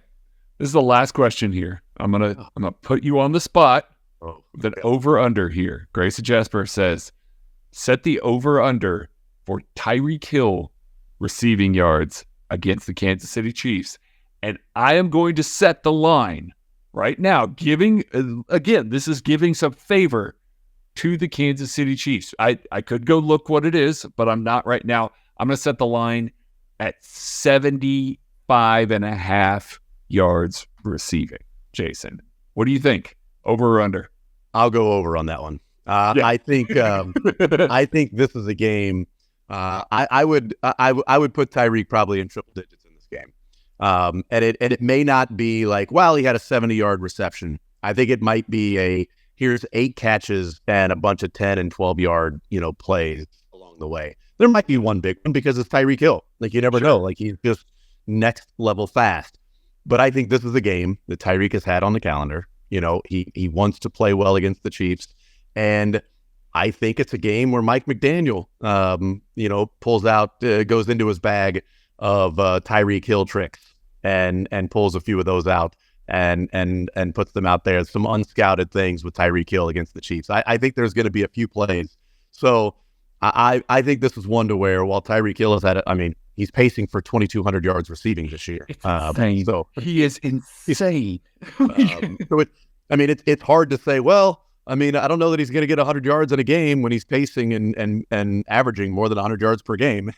This is the last question here. I'm gonna put you on the spot. The over-under here. Grayson Jasper says, set the over-under for Tyreek Hill receiving yards against the Kansas City Chiefs. And I am going to set the line right now, giving some favor to the Kansas City Chiefs. I could go look what it is, but I'm not right now. I'm going to set the line at 75.5 yards receiving. Jason, what do you think? Over or under? I'll go over on that one. I think this is a game. I would put Tyreek probably in triple digits in this game. And it may not be like, well, he had a 70-yard reception I think it might be here's 8 catches and a bunch of 10 and 12-yard, plays along the way. There might be one big one because it's Tyreek Hill. Like, you never know. Like, he's just next level fast. But I think this is a game that Tyreek has had on the calendar. He wants to play well against the Chiefs. And I think it's a game where Mike McDaniel, pulls out, goes into his bag of Tyreek Hill tricks and pulls a few of those out and puts them out there. Some unscouted things with Tyreek Hill against the Chiefs. I think there's going to be a few plays. So I think this is one to where while Tyreek Hill has had it, I mean, he's pacing for 2,200 yards receiving this year. So he is insane. It's hard to say, well, I don't know that he's going to get 100 yards in a game when he's pacing and averaging more than 100 yards per game,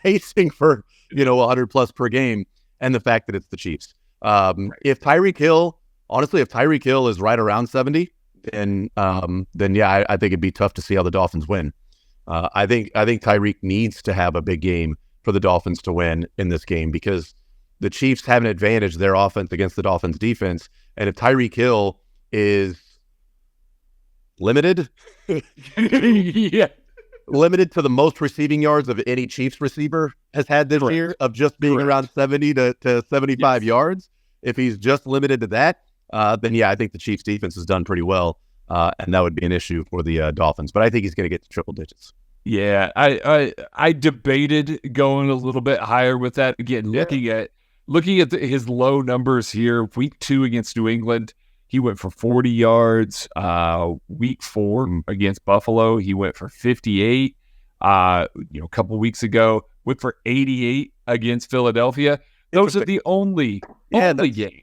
pacing for, 100 plus per game, and the fact that it's the Chiefs. If Tyreek Hill is right around 70, then yeah, I think it'd be tough to see how the Dolphins win. I think Tyreek needs to have a big game for the Dolphins to win in this game because the Chiefs have an advantage, their offense against the Dolphins defense. And if Tyreek Hill is limited, limited to the most receiving yards of any Chiefs receiver has had this year of just being around 70 to 75 yards. If he's just limited to that, then yeah, I think the Chiefs defense has done pretty well. And that would be an issue for the Dolphins, but I think he's going to get to triple digits. Yeah, I debated going a little bit higher with that. Again, looking at his low numbers here, week 2 against New England, he went for 40 yards. Week 4 against Buffalo, he went for 58. A couple weeks ago, went for 88 against Philadelphia. Those are the only games.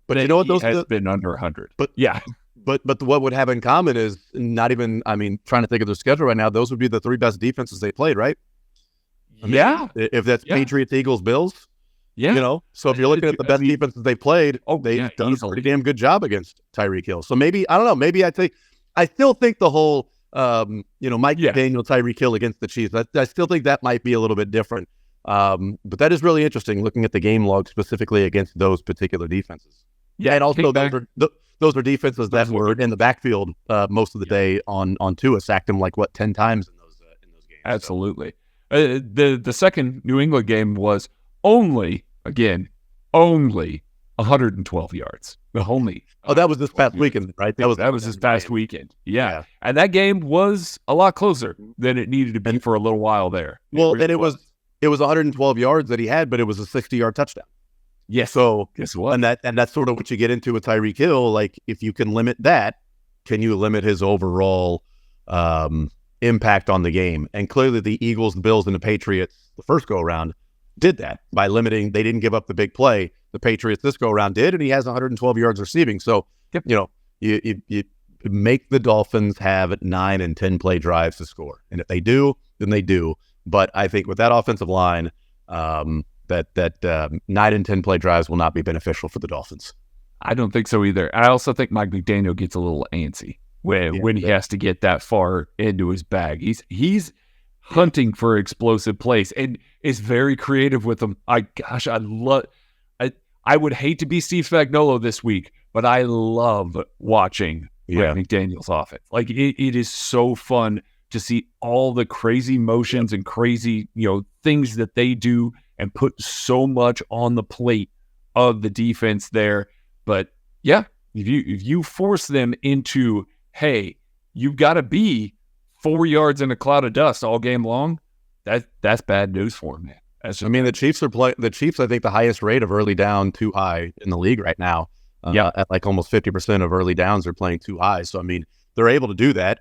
But you know what? Those has been under 100. But yeah. But what would have in common is trying to think of their schedule right now, those would be the 3 best defenses they played, right? If that's Patriots, Eagles, Bills. Yeah. So if you're looking at the best defenses they played, they've done a pretty damn good job against Tyreek Hill. So maybe, I don't know, maybe I still think the whole, Mike McDaniel, Tyreek Hill against the Chiefs, I still think that might be a little bit different. But that is really interesting looking at the game log specifically against those particular defenses. Yeah. And also those are defenses that were in the backfield most of the day on Tua, sacked him 10 times in those games. Absolutely. The second New England game was only 112 yards. That was this past weekend, right? That was this past weekend. Yeah. And that game was a lot closer than it needed to be for a little while there. It was 112 yards that he had, but it was a 60-yard touchdown. Yes. So guess what? And that's sort of what you get into with Tyreek Hill. Like, if you can limit that, can you limit his overall impact on the game? And clearly the Eagles, the Bills, and the Patriots the first go around did that by limiting. They didn't give up the big play. The Patriots this go around did, and he has 112 yards receiving. So you make the Dolphins have 9 and 10 play drives to score, and if they do, then they do. But I think with that offensive line, that 9 and 10 play drives will not be beneficial for the Dolphins. I don't think so either. I also think Mike McDaniel gets a little antsy when he has to get that far into his bag. He's hunting for explosive plays and is very creative with them. I would hate to be Steve Spagnuolo this week, but I love watching Mike McDaniel's offense. Like, it is so fun to see all the crazy motions and crazy, things that they do and put so much on the plate of the defense there. But yeah, if you force them into, hey, you've got to be 4 yards in a cloud of dust all game long, that's bad news for them, man. The Chiefs are playing. The Chiefs, I think, the highest rate of early down too high in the league right now. At almost 50% of early downs are playing too high. So they're able to do that.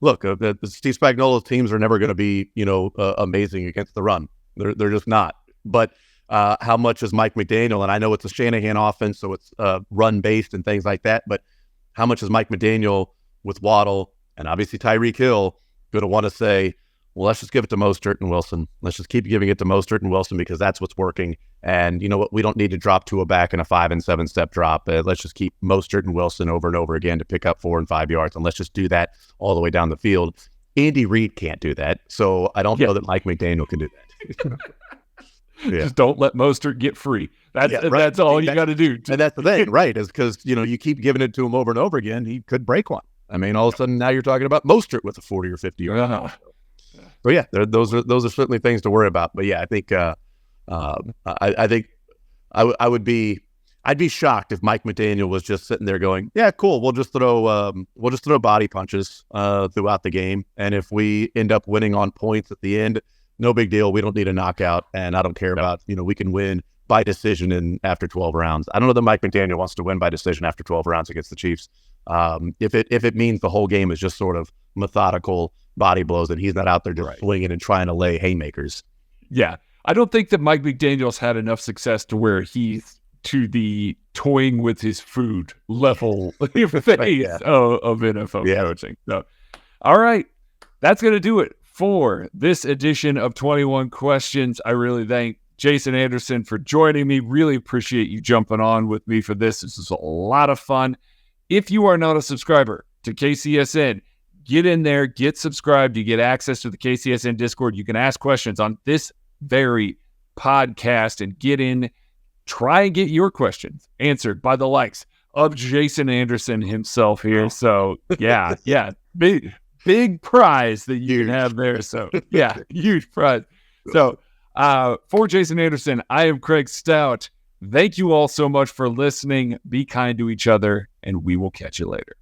Look, the Steve Spagnuolo's teams are never going to be, amazing against the run. They're just not. But how much is Mike McDaniel? And I know it's a Shanahan offense, so it's run based and things like that. But how much is Mike McDaniel with Waddle and obviously Tyreek Hill going to want to say, well, let's just give it to Mostert and Wilson. Let's just keep giving it to Mostert and Wilson because that's what's working. And you know what? We don't need to drop Tua back in a 5 and 7 step drop. Let's just keep Mostert and Wilson over and over again to pick up 4 and 5 yards. And let's just do that all the way down the field. Andy Reid can't do that. So I don't know that Mike McDaniel can do that. Just don't let Mostert get free. That's all you got to do. And that's the thing, right? Is because you keep giving it to him over and over again, he could break one. I mean, all of a sudden now you're talking about Mostert with a 40 or 50 yard. So yeah, those are certainly things to worry about. But yeah, I think I'd be shocked if Mike McDaniel was just sitting there going, yeah, cool, we'll just throw body punches throughout the game, and if we end up winning on points at the end, no big deal. We don't need a knockout, and I don't care about we can win by decision after 12 rounds. I don't know that Mike McDaniel wants to win by decision after 12 rounds against the Chiefs. If it means the whole game is just sort of methodical body blows and he's not out there just swinging and trying to lay haymakers. Yeah, I don't think that Mike McDaniel's had enough success to where he's to the toying with his food level of NFL coaching. So, all right, that's going to do it for this edition of 21 Questions. I really thank Jason Anderson for joining me. Really appreciate you jumping on with me for this. This is a lot of fun. If you are not a subscriber to KCSN, get in there, get subscribed. You get access to the KCSN Discord. You can ask questions on this very podcast and get in. Try and get your questions answered by the likes of Jason Anderson himself here. So, yeah, big prize that you can have there. So, yeah, huge prize. So, for Jason Anderson, I am Craig Stout. Thank you all so much for listening. Be kind to each other, and we will catch you later.